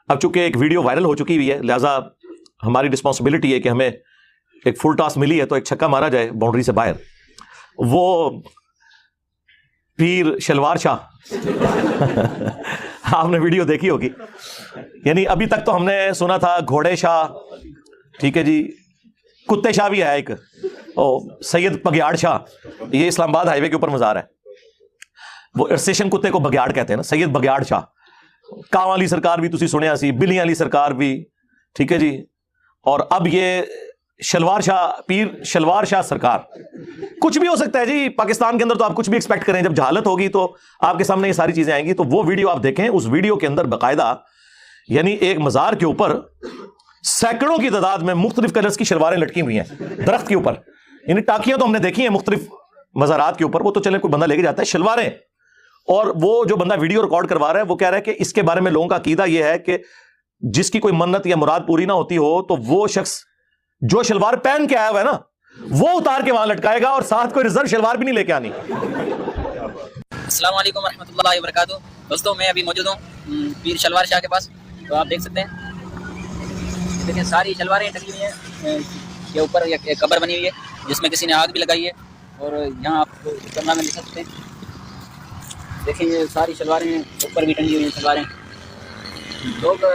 اب چونکہ ایک ویڈیو وائرل ہو چکی ہوئی ہے، لہٰذا ہماری رسپانسبلٹی ہے کہ ہمیں ایک فل ٹاس ملی ہے تو ایک چھکا مارا جائے باؤنڈری سے باہر. وہ پیر شلوار شاہ آپ نے ویڈیو دیکھی ہوگی. یعنی ابھی تک تو ہم نے سنا تھا گھوڑے شاہ، ٹھیک ہے جی، کتے شاہ بھی ہے ایک، سید بگیاڑ شاہ، یہ اسلام آباد ہائی وے کے اوپر مزار ہے. وہ اسٹیشن کتے کو بگیاڑ کہتے ہیں نا، سید بگیاڑ شاہ. کاں والی سرکار بھی تسی سنیا سی، بلیاں والی سرکار بھی، ٹھیک ہے جی. اور اب یہ شلوار شاہ، پیر شلوار شاہ سرکار. کچھ بھی ہو سکتا ہے جی پاکستان کے اندر، تو آپ کچھ بھی ایکسپیکٹ کریں. جب جہالت ہوگی تو آپ کے سامنے یہ ساری چیزیں آئیں گی. تو وہ ویڈیو آپ دیکھیں، اس ویڈیو کے اندر باقاعدہ یعنی ایک مزار کے اوپر سینکڑوں کی تعداد میں مختلف کلرز کی شلواریں لٹکی ہوئی ہیں درخت کے اوپر. یعنی ٹاکیاں تو ہم نے دیکھی ہیں مختلف مزارات کے اوپر، وہ تو چلیں کوئی بندہ لے کے جاتا ہے، شلواریں. اور وہ جو بندہ ویڈیو ریکارڈ کروا رہا ہے وہ کہہ رہا ہے کہ اس کے بارے میں لوگوں کا عقیدہ یہ ہے کہ جس کی کوئی منت یا مراد پوری نہ ہوتی ہو تو وہ شخص جو شلوار پہن کے آیا ہوا ہے نا وہ اتار کے وہاں لٹکائے گا، اور ساتھ کوئی ریزرو شلوار بھی نہیں لے کے آنی. السلام علیکم ورحمۃ اللہ وبرکاتہ. دوستوں میں ابھی موجود ہوں پیر شلوار شاہ کے پاس. تو آپ دیکھ سکتے ہیں، دیکھیں ساری شلواریں ٹنگی ہوئی ہیں. کے اوپر ایک قبر بنی ہوئی ہے جس میں کسی نے آگ بھی لگائی ہے. اور یہاں آپ کو کرنا میں لکھ سکتے ہیں، دیکھیں یہ ساری شلواریں اوپر بھی ٹنگی ہوئی ہیں. شلواریں لوگ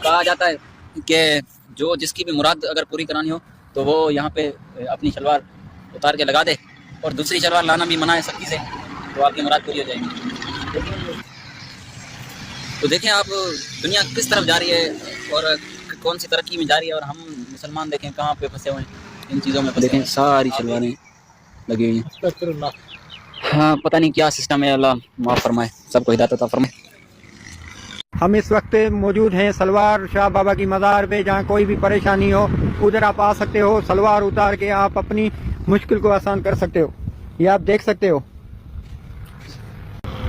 کہا جاتا ہے کہ جو جس کی بھی مراد اگر پوری کرانی ہو تو وہ یہاں پہ اپنی شلوار اتار کے لگا دے، اور دوسری شلوار لانا بھی منع ہے سختی سے، تو آپ کی مراد پوری ہو جائے گی. تو دیکھیں آپ دنیا کس طرف جا رہی ہے اور کون سی ترقی میں جا رہی ہے، اور ہم مسلمان دیکھیں کہاں پہ پھنسے ہوئے ہیں ان چیزوں میں. دیکھیں ساری شلواریں لگی ہوئی ہیں. ہاں پتہ نہیں کیا سسٹم ہے، اللہ معاف فرمائے، سب کو ہدایت عطا فرمائے. ہم اس وقت موجود ہیں سلوار شاہ بابا کی مزار پہ، جہاں کوئی بھی پریشانی ہو ادھر آپ آ سکتے ہو. سلوار اتار کے آپ اپنی مشکل کو آسان کر سکتے ہو. یہ آپ دیکھ سکتے ہو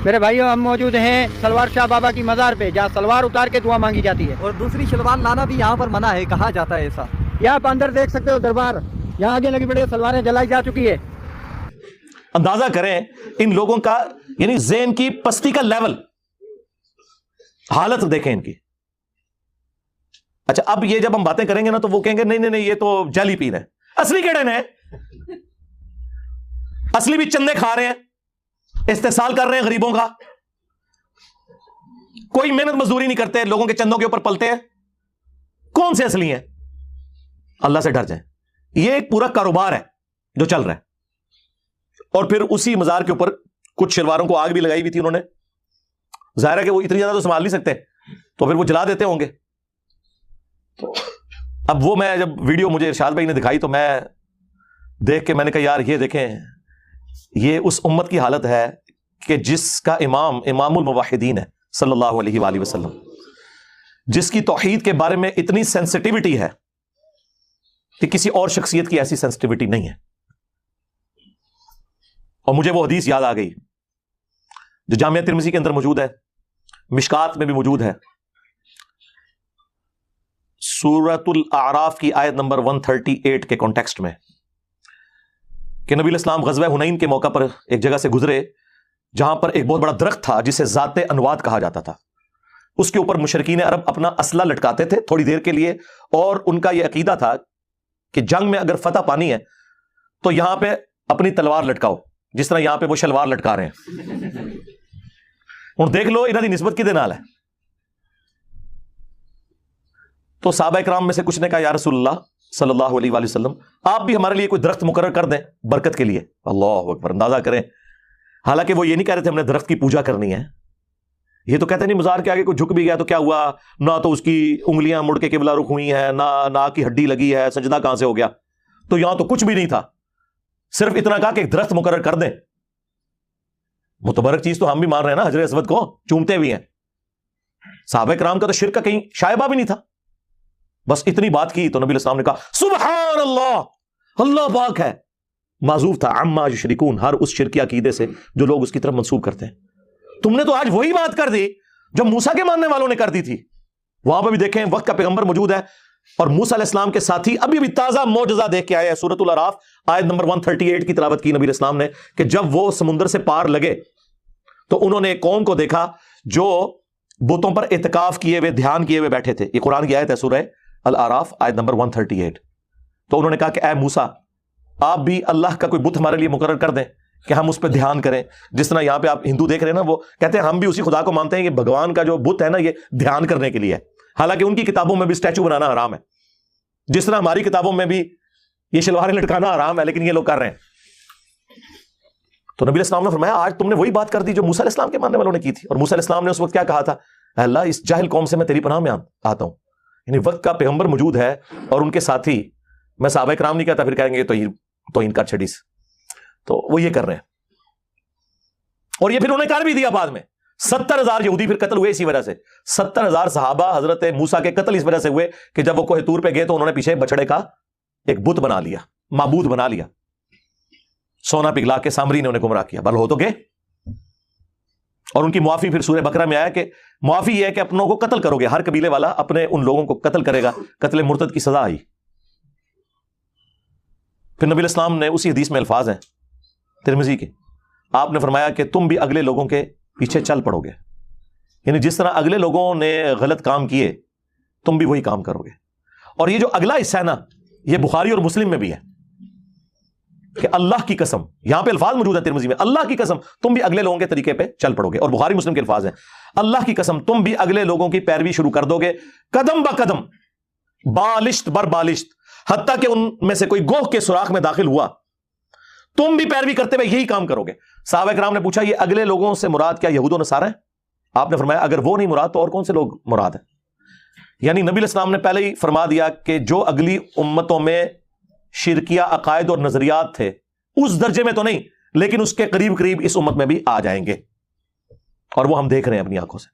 میرے بھائیو، ہم موجود ہیں سلوار شاہ بابا کی مزار پہ جہاں سلوار اتار کے دعا مانگی جاتی ہے، اور دوسری شلوار لانا بھی یہاں پر منع ہے، کہا جاتا ہے ایسا. یہ آپ اندر دیکھ سکتے ہو دربار، یہاں آگے لگی بڑی سلواریں جلائی جا چکی ہے. اندازہ کریں ان لوگوں کا، یعنی ذہن کی پستی کا لیول، حالت دیکھیں ان کی. اچھا اب یہ جب ہم باتیں کریں گے نا تو وہ کہیں گے نہیں نہیں یہ تو جعلی پیر ہے. اصلی کیڑے نے، اصلی بھی چندے کھا رہے ہیں، استحصال کر رہے ہیں غریبوں کا، کوئی محنت مزدوری نہیں کرتے، لوگوں کے چندوں کے اوپر پلتے ہیں. کون سے اصلی ہیں؟ اللہ سے ڈر جائیں. یہ ایک پورا کاروبار ہے جو چل رہا ہے. اور پھر اسی مزار کے اوپر کچھ شلواروں کو آگ بھی لگائی ہوئی تھی انہوں نے. ظاہر ہے کہ وہ اتنی زیادہ تو سنبھال نہیں سکتے، تو پھر وہ جلا دیتے ہوں گے. تو اب وہ میں جب ویڈیو مجھے ارشاد بھائی نے دکھائی تو میں دیکھ کے میں نے کہا یار یہ دیکھیں، یہ اس امت کی حالت ہے کہ جس کا امام الموحدین ہے صلی اللہ علیہ وآلہ وسلم، جس کی توحید کے بارے میں اتنی سینسٹیوٹی ہے کہ کسی اور شخصیت کی ایسی سینسٹیوٹی نہیں ہے. اور مجھے وہ حدیث یاد آ گئی جو جامعہ ترمذی کے اندر موجود ہے، مشکات میں بھی موجود ہے، سورۃ الاعراف کی آیت نمبر 138 کے کانٹیکسٹ میں، کہ نبی علیہ السلام غزوہ حنین کے موقع پر ایک جگہ سے گزرے جہاں پر ایک بہت بڑا درخت تھا جسے ذات انواد کہا جاتا تھا. اس کے اوپر مشرکین عرب اپنا اسلحہ لٹکاتے تھے تھوڑی دیر کے لیے، اور ان کا یہ عقیدہ تھا کہ جنگ میں اگر فتح پانی ہے تو یہاں پہ اپنی تلوار لٹکاؤ، جس طرح یہاں پہ وہ شلوار لٹکا رہے ہیں. ہوں دیکھ لو انہاں دی نسبت کدے نال ہے. تو صحابہ کرام میں سے کچھ نے کہا یا رسول اللہ صلی اللہ علیہ وآلہ وسلم، آپ بھی ہمارے لیے کوئی درخت مقرر کر دیں برکت کے لیے. اللہ اکبر، اندازہ کریں. حالانکہ وہ یہ نہیں کہہ رہے تھے ہم نے درخت کی پوجا کرنی ہے، یہ تو کہتے نہیں مزار کے آگے کوئی جھک بھی گیا تو کیا ہوا، نہ تو اس کی انگلیاں مڑ کے قبلہ رخ ہوئی ہیں، نہ ناک کی ہڈی لگی ہے، سجدہ کہاں سے ہو گیا. تو یہاں تو کچھ بھی نہیں تھا، صرف اتنا کہا کہ ایک درخت مقرر کر دیں. متبرک چیز تو ہم بھی مان رہے ہیں نا، حجر اسود کو چومتے بھی ہیں. صحابہ کرام کا تو شرک کا کہیں شائبہ بھی نہیں تھا. بس اتنی بات کی تو نبی علیہ السلام نے کہا سبحان اللہ، اللہ پاک ہے. معذوف تھا عما یشرکون، ہر اس شرکی عقیدے سے جو لوگ اس کی طرف منسوب کرتے ہیں. تم نے تو آج وہی بات کر دی جو موسیٰ کے ماننے والوں نے کر دی تھی. وہاں پہ بھی دیکھیں وقت کا پیغمبر موجود ہے، اور موسیٰ علیہ السلام کے ساتھی ابھی تازہ معجزہ دیکھ کے آئے ہیں. سورۃ الاعراف آیت نمبر 138 کی تلاوت کی نبی علیہ السلام نے کہ جب وہ سمندر سے پار لگے تو انہوں نے ایک قوم کو دیکھا جو بتوں پر اعتکاف کیے ہوئے دھیان کیے ہوئے بیٹھے تھے. یہ قرآن کی آیت ہے سورہ الاعراف آیت نمبر 138. تو انہوں نے کہا کہ اے موسیٰ آپ بھی اللہ کا کوئی بت ہمارے لیے مقرر کر دیں کہ ہم اس پہ دھیان کریں. جس طرح یہاں پہ آپ ہندو دیکھ رہے ہیں نا, وہ کہتے ہیں ہم بھی اسی خدا کو مانتے ہیں کہ بھگوان کا جو بت ہے نا یہ دھیان کرنے کے لیے ہے. حالانکہ ان کی کتابوں میں بھی اسٹیچو بنانا حرام ہے, جس طرح ہماری کتابوں میں بھی یہ شلواریں لٹکانا حرام ہے, لیکن یہ لوگ کر رہے ہیں. تو نبی علیہ السلام نے فرمایا آج تم نے وہی بات کر دی جو موسیٰ علیہ السلام کے ماننے والوں نے کی تھی. اور موسیٰ علیہ السلام نے اس وقت کیا کہا تھا, اے اللہ اس جاہل قوم سے میں تیری پناہ میں آتا ہوں. یعنی وقت کا پیغمبر موجود ہے اور ان کے ساتھی, میں صحابہ کرام نہیں کہتا, پھر کہیں گے تو ان کا چھڑی سے, تو وہ یہ کر رہے ہیں. اور یہ پھر انہوں نے کر بھی دیا بعد میں. 70,000 یہودی پھر قتل ہوئے اسی وجہ سے. 70,000 صحابہ حضرت موسیٰ کے قتل اس وجہ سے ہوئے کہ جب وہ کوہ طور پہ گئے تو انہوں نے پیچھے بچڑے کا ایک بت بنا لیا, معبود بنا لیا, سونا پگھلا کے سامری نے انہیں گمراہ کیا. بل ہو تو گئے. اور ان کی معافی پھر سورہ بقرہ میں آیا کہ معافی یہ ہے کہ اپنوں کو قتل کرو گے, ہر قبیلے والا اپنے ان لوگوں کو قتل کرے گا. قتل مرتد کی سزا آئی. پھر نبی علیہ السلام نے اسی حدیث میں الفاظ ہیں ترمذی کے, آپ نے فرمایا کہ تم بھی اگلے لوگوں کے پیچھے چل پڑو گے. یعنی جس طرح اگلے لوگوں نے غلط کام کیے تم بھی وہی کام کرو گے. اور یہ جو اگلا حصہ ہے نا, یہ بخاری اور مسلم میں بھی ہے کہ اللہ کی قسم, یہاں پہ الفاظ موجود ہے ترمذی میں, اللہ کی قسم تم بھی اگلے لوگوں کے طریقے پہ چل پڑو گے. اور بخاری مسلم کے الفاظ ہیں, اللہ کی قسم تم بھی اگلے لوگوں کی پیروی شروع کر دو گے, قدم با قدم, بالشت بر بالشت, حتیٰ کہ ان میں سے کوئی گوہ کے سوراخ میں داخل ہوا تم بھی پیروی کرتے ہوئے یہی کام کرو گے. صحابہ کرام نے پوچھا یہ اگلے لوگوں سے مراد کیا یہود و نصارہ ہیں؟ آپ نے فرمایا اگر وہ نہیں مراد تو اور کون سے لوگ مراد ہیں؟ یعنی نبی علیہ السلام نے پہلے ہی فرما دیا کہ جو اگلی امتوں میں شرکیہ عقائد اور نظریات تھے اس درجے میں تو نہیں, لیکن اس کے قریب قریب اس امت میں بھی آ جائیں گے, اور وہ ہم دیکھ رہے ہیں اپنی آنکھوں سے.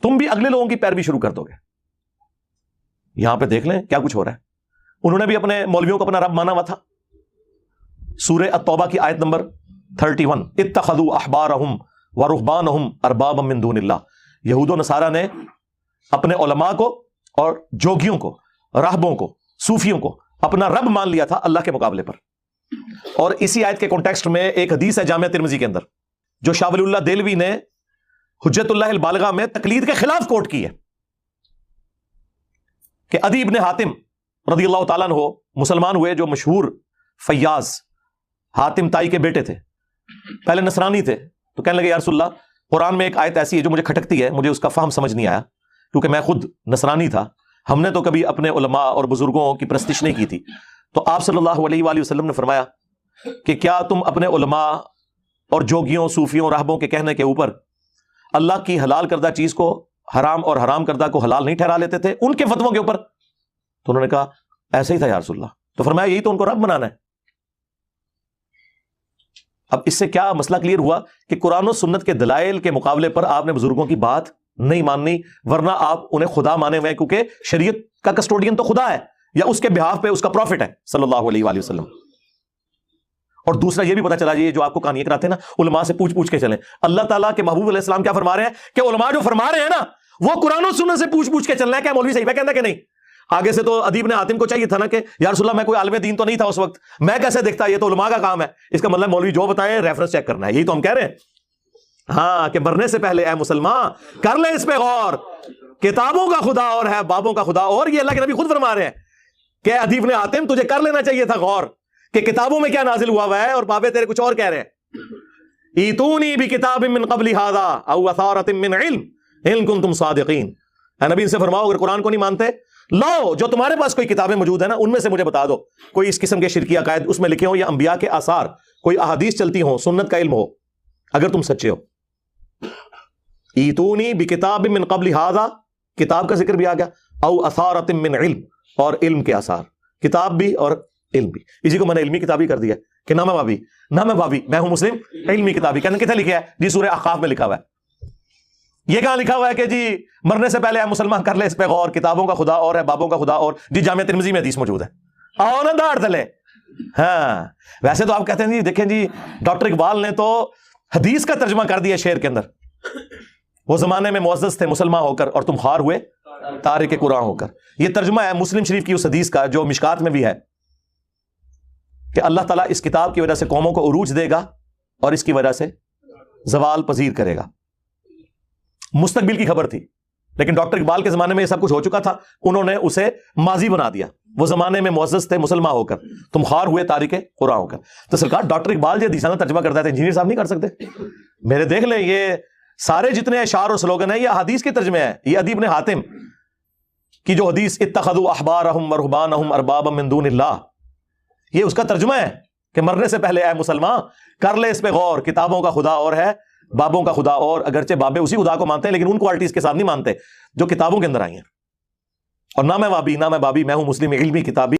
تم بھی اگلے لوگوں کی پیروی شروع کر دو گے. یہاں پہ دیکھ لیں کیا کچھ ہو رہا ہے. انہوں نے بھی اپنے مولویوں کو اپنا رب مانا ہوا تھا. سورہ التوبہ کی آیت نمبر 31, اتخذوا احبارہم ورہبانہم اربابا من دون اللہ. یہود و نصارہ نے اپنے علماء کو اور جوگیوں کو, راہبوں کو, صوفیوں کو اپنا رب مان لیا تھا اللہ کے مقابلے پر. اور اسی آیت کے کانٹیکسٹ میں ایک حدیث ہے جامعہ ترمذی کے اندر جو شاہ ولی اللہ دہلوی نے حجت اللہ البالغہ میں تقلید کے خلاف کوٹ کی ہے کہ عدی ابن حاتم رضی اللہ تعالیٰ عنہ مسلمان ہوئے, جو مشہور فیاض حاتم تائی کے بیٹے تھے. پہلے نصرانی تھے تو کہنے لگے یا رسول اللہ قرآن میں ایک آیت ایسی ہے جو مجھے کھٹکتی ہے, مجھے اس کا فہم سمجھ نہیں آیا کیونکہ میں خود نصرانی تھا, ہم نے تو کبھی اپنے علماء اور بزرگوں کی پرستش نہیں کی تھی. تو آپ صلی اللہ علیہ وآلہ وسلم نے فرمایا کہ کیا تم اپنے علماء اور جوگیوں, صوفیوں, راہبوں کے کہنے کے اوپر اللہ کی حلال کردہ چیز کو حرام اور حرام کردہ کو حلال نہیں ٹھہرا لیتے تھے ان کے فتووں کے اوپر؟ تو انہوں نے کہا ایسا ہی تھا یا رسول اللہ. تو فرمایا یہی تو ان کو رب بنانا ہے. اب اس سے کیا مسئلہ کلیئر ہوا کہ قرآن و سنت کے دلائل کے مقابلے پر آپ نے بزرگوں کی بات نہیں ماننی, ورنہ آپ انہیں خدا مانے ہوئے ہیں کیونکہ شریعت کا کسٹوڈین تو خدا ہے یا اس کے بہاف پہ اس کا پروفٹ ہے صلی اللہ علیہ وآلہ وسلم. اور دوسرا یہ بھی پتا چلا, یہ جو آپ کو کہانیاں کراتے ہیں نا علماء سے پوچھ کے چلیں. اللہ تعالیٰ کے محبوب علیہ السلام کیا فرما رہے ہیں کہ علماء جو فرما رہے ہیں نا وہ قرآن و سنت سے پوچھ کے چلنا ہے. کیا مولوی صحیح ہے کہنا کہ نہیں؟ آگے سے تو عدی بن حاتم کو چاہیے تھا نا کہ یا رسول اللہ میں کوئی عالم دین تو نہیں تھا اس وقت, میں کیسے دیکھتا, یہ تو علماء کا کام ہے. اس کا مطلب مولوی جو بتائیں ریفرنس چیک کرنا ہے. یہی تو ہم کہہ رہے ہیں ہاں کہ مرنے سے پہلے اے مسلمان کر لیں اس پہ غور, کتابوں کا خدا اور ہے بابوں کا خدا. اور یہ اللہ کے نبی خود فرما رہے ہیں کہ عدی بن حاتم تجھے کر لینا چاہیے تھا غور کہ کتابوں میں کیا نازل ہوا ہے اور بابے تیرے کچھ اور کہہ رہے ہیں. ایتونی بکتاب من قبل ھذا او اثارۃ من علم ان کنتم صادقین. اے نبی ان سے فرماؤ اگر قرآن کو نہیں مانتے لاؤ جو تمہارے پاس کوئی کتابیں موجود ہیں نا ان میں سے مجھے بتا دو کوئی اس قسم کے شرکی عقائد اس میں لکھے ہوں یا انبیاء کے آثار, کوئی احادیث چلتی ہوں, سنت کا علم ہو, اگر تم سچے ہو. ایتونی بکتاب من قبل ھذا, کتاب کا ذکر بھی آ گیا, او اثارۃ من علم, اور علم کے آثار, کتاب بھی اور علم بھی. اسی کو میں نے علمی کتابی کر دیا کہ نہ میں بابی میں ہوں مسلم علمی کتابی. کہنے کتنے لکھا ہے جی سورہ احقاف میں لکھا ہوا ہے. یہ کہاں لکھا ہوا ہے کہ جی مرنے سے پہلے مسلمان کر لے اس پہ غور, کتابوں کا خدا اور ہے بابوں کا خدا اور جی جامعہ ترمذی میں حدیث موجود ہے, آؤ نا داڑھ تلے. ہاں ویسے تو آپ کہتے ہیں جی دیکھیں جی ڈاکٹر اقبال نے تو حدیث کا ترجمہ کر دیا شعر کے اندر. وہ زمانے میں معزز تھے مسلمان ہو کر اور تم خار ہوئے تارک قرآن ہو کر. یہ ترجمہ ہے مسلم شریف کی اس حدیث کا جو مشکات میں بھی ہے کہ اللہ تعالیٰ اس کتاب کی وجہ سے قوموں کو عروج دے گا اور اس کی وجہ سے زوال پذیر کرے گا. مستقبل کی خبر تھی، لیکن ڈاکٹر اقبال کے زمانے میں یہ سب کچھ ہو چکا تھا، انہوں نے اسے ماضی بنا دیا. وہ زمانے میں معزز تھے مسلمان ہو کر، تم خوار ہوئے تاریخ قرآن ہو کر. تو سرکار ڈاکٹر اقبال جو حدیث ترجمہ کرتا ہے انجینئر صاحب نہیں کر سکتے؟ میرے دیکھ لیں یہ سارے جتنے اشعار اور سلوگن ہیں یہ حدیث کے ترجمے ہیں. یہ ادیب نے حاتم کی جو حدیث اتخذوا احبارہم ورہبانہم اربابا من دون اللہ، یہ اس کا ترجمہ ہے کہ مرنے سے پہلے اے مسلمان کر لے اس پہ غور، کتابوں کا خدا اور ہے بابوں کا خدا اور. اگرچہ بابے اسی خدا کو مانتے ہیں لیکن ان کوالٹیز کے ساتھ نہیں مانتے جو کتابوں کے اندر آئی ہیں. اور نہ میں وابی، نہ میں بابی، میں ہوں مسلم علمی کتابی.